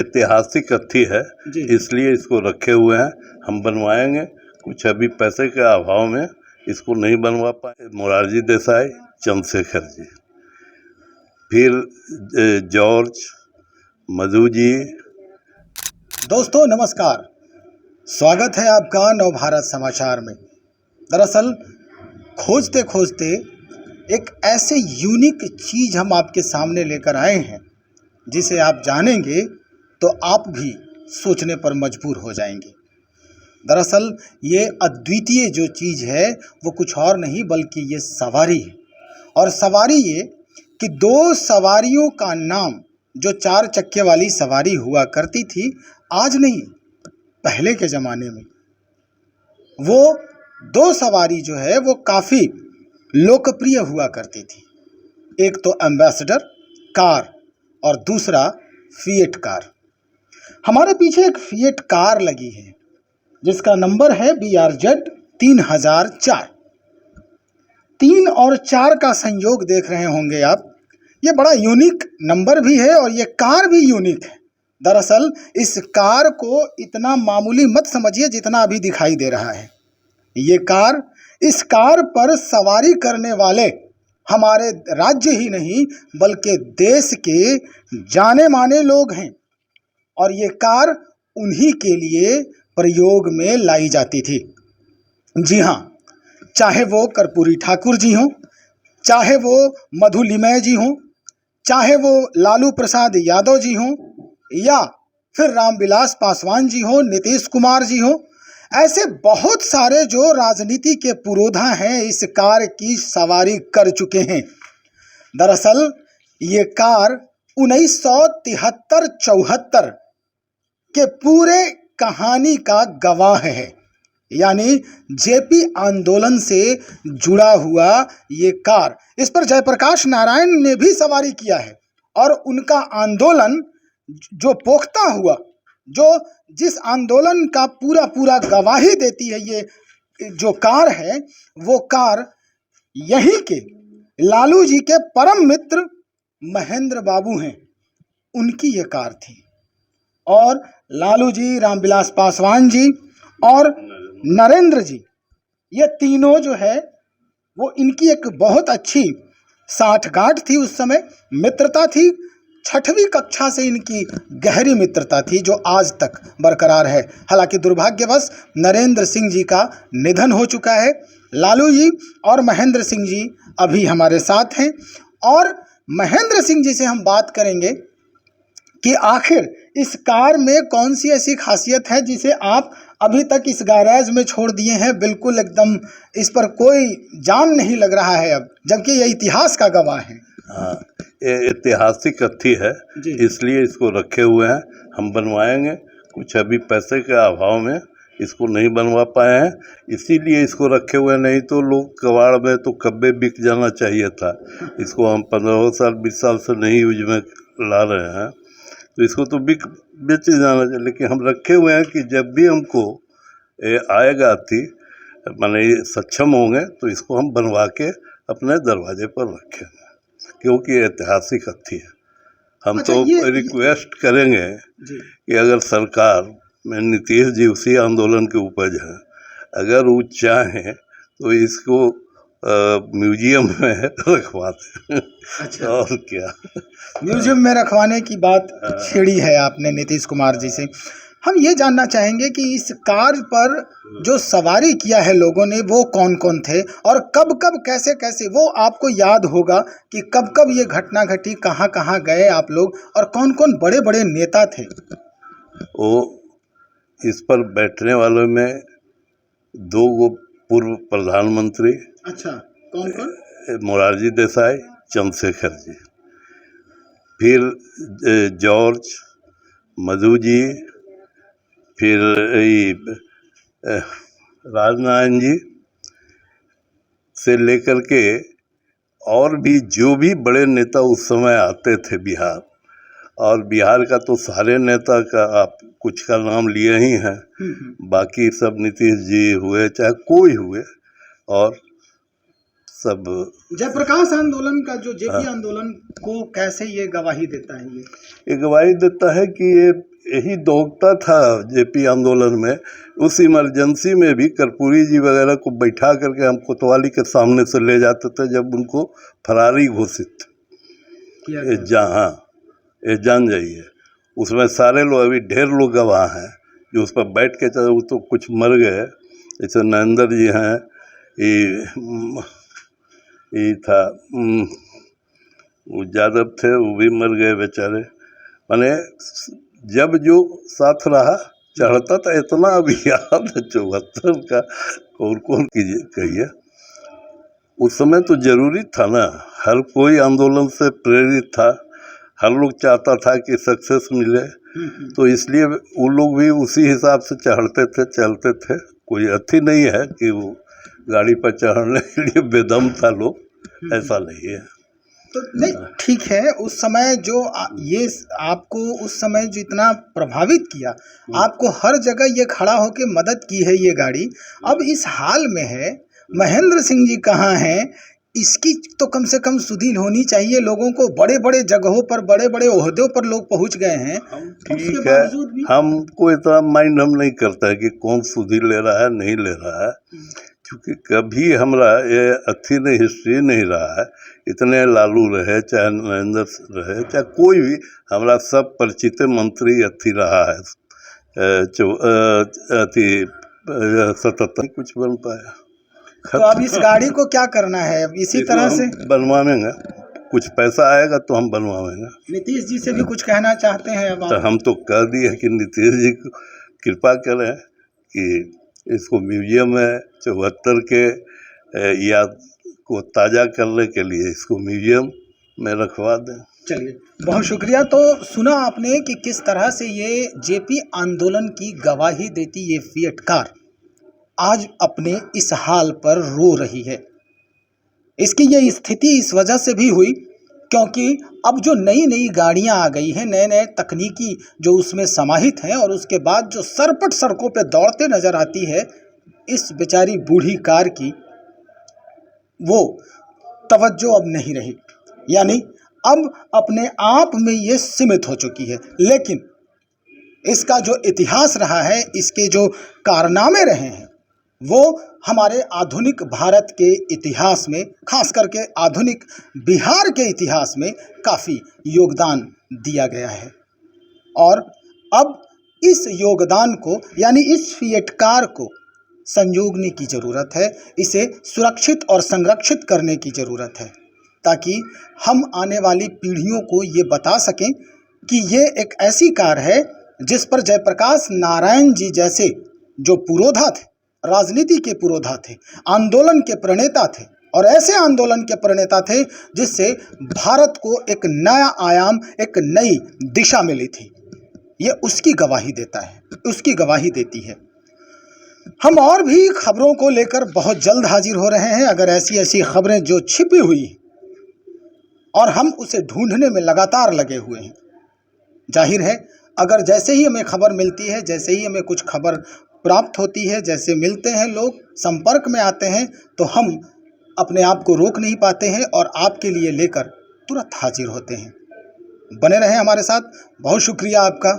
ऐतिहासिक अर्थी है, इसलिए इसको रखे हुए हैं। हम बनवाएंगे, कुछ अभी पैसे के अभाव में इसको नहीं बनवा पाए। मोरारजी देसाई, चंद्रशेखर जी, फिर जॉर्ज, मधु जी। दोस्तों नमस्कार, स्वागत है आपका नवभारत समाचार में। दरअसल खोजते खोजते एक ऐसे यूनिक चीज़ हम आपके सामने लेकर आए हैं जिसे आप जानेंगे तो आप भी सोचने पर मजबूर हो जाएंगे। दरअसल ये अद्वितीय जो चीज़ है वो कुछ और नहीं बल्कि ये सवारी है। और सवारी ये कि दो सवारियों का नाम, जो चार चक्के वाली सवारी हुआ करती थी, आज नहीं पहले के ज़माने में वो दो सवारी जो है वो काफ़ी लोकप्रिय हुआ करती थी। एक तो एम्बेसडर कार और दूसरा फिएट कार। हमारे पीछे एक फिएट कार लगी है जिसका नंबर है BRZ 3004। 3 और 4 का संयोग देख रहे होंगे आप। ये बड़ा यूनिक नंबर भी है और ये कार भी यूनिक है। दरअसल इस कार को इतना मामूली मत समझिए जितना अभी दिखाई दे रहा है। ये कार, इस कार पर सवारी करने वाले हमारे राज्य ही नहीं बल्कि देश के जाने माने लोग हैं। और ये कार उन्हीं के लिए प्रयोग में लाई जाती थी। जी हाँ, चाहे वो कर्पूरी ठाकुर जी हों, चाहे वो मधुलिमय जी हों, चाहे वो लालू प्रसाद यादव जी हों, या फिर रामविलास पासवान जी हों, नीतीश कुमार जी हों, ऐसे बहुत सारे जो राजनीति के पुरोधा हैं इस कार की सवारी कर चुके हैं। दरअसल ये कार 1973-74 के पूरे कहानी का गवाह है। यानी जेपी आंदोलन से जुड़ा हुआ ये कार, इस पर जयप्रकाश नारायण ने भी सवारी किया है। और उनका आंदोलन जो पोख्ता हुआ, जो जिस आंदोलन का पूरा गवाही देती है ये जो कार है, वो कार यहीं के लालू जी के परम मित्र महेंद्र बाबू हैं, उनकी ये कार थी। और लालू जी, रामविलास पासवान जी और नरेंद्र जी, ये तीनों जो है वो इनकी एक बहुत अच्छी साठगांठ थी। उस समय मित्रता थी। 6वीं कक्षा से इनकी गहरी मित्रता थी जो आज तक बरकरार है। हालांकि दुर्भाग्यवश नरेंद्र सिंह जी का निधन हो चुका है। लालू जी और महेंद्र सिंह जी अभी हमारे साथ हैं। और महेंद्र सिंह जी से हम बात करेंगे कि आखिर इस कार में कौन सी ऐसी खासियत है जिसे आप अभी तक इस गैराज में छोड़ दिए हैं। बिल्कुल एकदम इस पर कोई जान नहीं लग रहा है अब, जबकि ये इतिहास का गवाह है। हाँ, ये ऐतिहासिक अर्थी है, इसलिए इसको रखे हुए हैं। हम बनवाएंगे, कुछ अभी पैसे के अभाव में इसको नहीं बनवा पाए हैं, इसीलिए इसको रखे हुए। नहीं तो लोग कबाड़ में तो कब्बे बिक जाना चाहिए था। इसको हम 15 साल 20 साल से नहीं यूज में ला रहे हैं, तो इसको तो बेच जाना चाहिए। लेकिन हम रखे हुए हैं कि जब भी हमको आएगा अर्थी, माने सक्षम होंगे, तो इसको हम बनवा के अपने दरवाजे पर रखेंगे, क्योंकि ऐतिहासिक अर्थी है। हम तो रिक्वेस्ट करेंगे कि अगर सरकार में नीतीश जी उसी आंदोलन के उपज हैं, अगर वो चाहें तो इसको म्यूजियम में रखवा दें। अच्छा। और क्या, म्यूजियम में रखवाने की बात छेड़ी है आपने नीतीश कुमार जी से। हम ये जानना चाहेंगे कि इस कार पर जो सवारी किया है लोगों ने, वो कौन कौन थे और कब कब कैसे कैसे, वो आपको याद होगा कि कब कब ये घटना घटी, कहाँ कहाँ गए आप लोग और कौन कौन बड़े बड़े नेता थे। वो इस पर बैठने वालों में 2 पूर्व प्रधानमंत्री। अच्छा, कौन कौन? मोरारजी देसाई, चंद्रशेखर जी, फिर जॉर्ज, मधु जी, फिर राजनारायण जी से लेकर के और भी जो भी बड़े नेता उस समय आते थे बिहार। और बिहार का तो सारे नेता का आप कुछ का नाम लिए ही हैं, बाकी सब नीतीश जी हुए चाहे कोई हुए, और सब जयप्रकाश आंदोलन का जो जेपी आंदोलन को कैसे ये गवाही देता है? ये गवाही देता है कि यही दौड़ता था जेपी आंदोलन में। उस इमरजेंसी में भी कर्पूरी जी वगैरह को बैठा करके हम कोतवाली के सामने से ले जाते थे जब उनको फरारी घोषित किया ये जहाँ ये जान जाइए। उसमें सारे लोग, अभी ढेर लोग गवाह हैं जो उस पर बैठ के चले। वो तो कुछ मर गए, जैसे नरेंद्र जी हैं, ये था वो यादव थे, वो भी मर गए बेचारे। माने जब जो साथ रहा चढ़ता था। इतना अभी याद है 74 का, कौन कौन कीजिए कहिए। उस समय तो जरूरी था ना, हर कोई आंदोलन से प्रेरित था, हर लोग चाहता था कि सक्सेस मिले, तो इसलिए वो लोग भी उसी हिसाब से चढ़ते थे, चलते थे। कोई अथी नहीं है कि वो गाड़ी पर चढ़ने के लिए बेदम था लोग, ऐसा नहीं है। तो नहीं, ठीक है, उस समय जो ये आपको उस समय जो इतना प्रभावित किया, आपको हर जगह ये खड़ा होके मदद की है ये गाड़ी, अब इस हाल में है, महेंद्र सिंह जी कहाँ हैं? इसकी तो कम से कम सुधील होनी चाहिए। लोगों को बड़े बड़े जगहों पर, बड़े बड़े ओहदों पर लोग पहुंच गए हैं। ठीक है, हमको इतना माइंड हम नहीं करता है कि कौन सुधील ले रहा है नहीं ले रहा है, क्योंकि कभी हमारा ये अच्छी नहीं हिस्ट्री नहीं रहा है। इतने लालू रहे, चाहे नरेंद्र रहे, चाहे कोई भी, हमारा सब परिचित मंत्री अच्छी रहा है। 77 कुछ बन पाया। तो अब इस गाड़ी को क्या करना है? अब इसी तरह से बनवाएंगे, कुछ पैसा आएगा तो हम बनवाएंगे। नीतीश जी से भी कुछ कहना चाहते हैं अब? तो हम तो कह दिए कि नीतीश जी को कृपा करें कि इसको म्यूजियम में 74 के याद को ताज़ा करने के लिए इसको म्यूजियम में रखवा दें। चलिए, बहुत शुक्रिया। तो सुना आपने कि किस तरह से ये जेपी आंदोलन की गवाही देती ये फिएट कार आज अपने इस हाल पर रो रही है। इसकी ये स्थिति इस वजह से भी हुई क्योंकि अब जो नई नई गाड़ियां आ गई हैं, नए नए तकनीकी जो उसमें समाहित हैं, और उसके बाद जो सरपट सड़कों पे दौड़ते नज़र आती है, इस बेचारी बूढ़ी कार की वो तवज्जो अब नहीं रही। यानी अब अपने आप में ये सीमित हो चुकी है। लेकिन इसका जो इतिहास रहा है, इसके जो कारनामे रहे हैं, वो हमारे आधुनिक भारत के इतिहास में, खास करके आधुनिक बिहार के इतिहास में काफ़ी योगदान दिया गया है। और अब इस योगदान को, यानी इस फिएट कार को संजोगने की ज़रूरत है, इसे सुरक्षित और संरक्षित करने की ज़रूरत है, ताकि हम आने वाली पीढ़ियों को ये बता सकें कि ये एक ऐसी कार है जिस पर जयप्रकाश नारायण जी जैसे जो पुरोधा थे, राजनीति के पुरोधा थे, आंदोलन के प्रणेता थे, और ऐसे आंदोलन के प्रणेता थे जिससे भारत को एक नया आयाम, एक नई दिशा मिली थी। ये उसकी गवाही देता है, उसकी गवाही देती है। हम और भी खबरों को लेकर बहुत जल्द हाजिर हो रहे हैं। अगर ऐसी ऐसी खबरें जो छिपी हुई और हम उसे ढूंढने में लगातार लगे हुए हैं, जाहिर है अगर जैसे ही हमें खबर मिलती है, जैसे ही हमें कुछ खबर प्राप्त होती है, जैसे मिलते हैं लोग, संपर्क में आते हैं, तो हम अपने आप को रोक नहीं पाते हैं और आपके लिए लेकर तुरंत हाजिर होते हैं। बने रहें हमारे साथ। बहुत शुक्रिया आपका।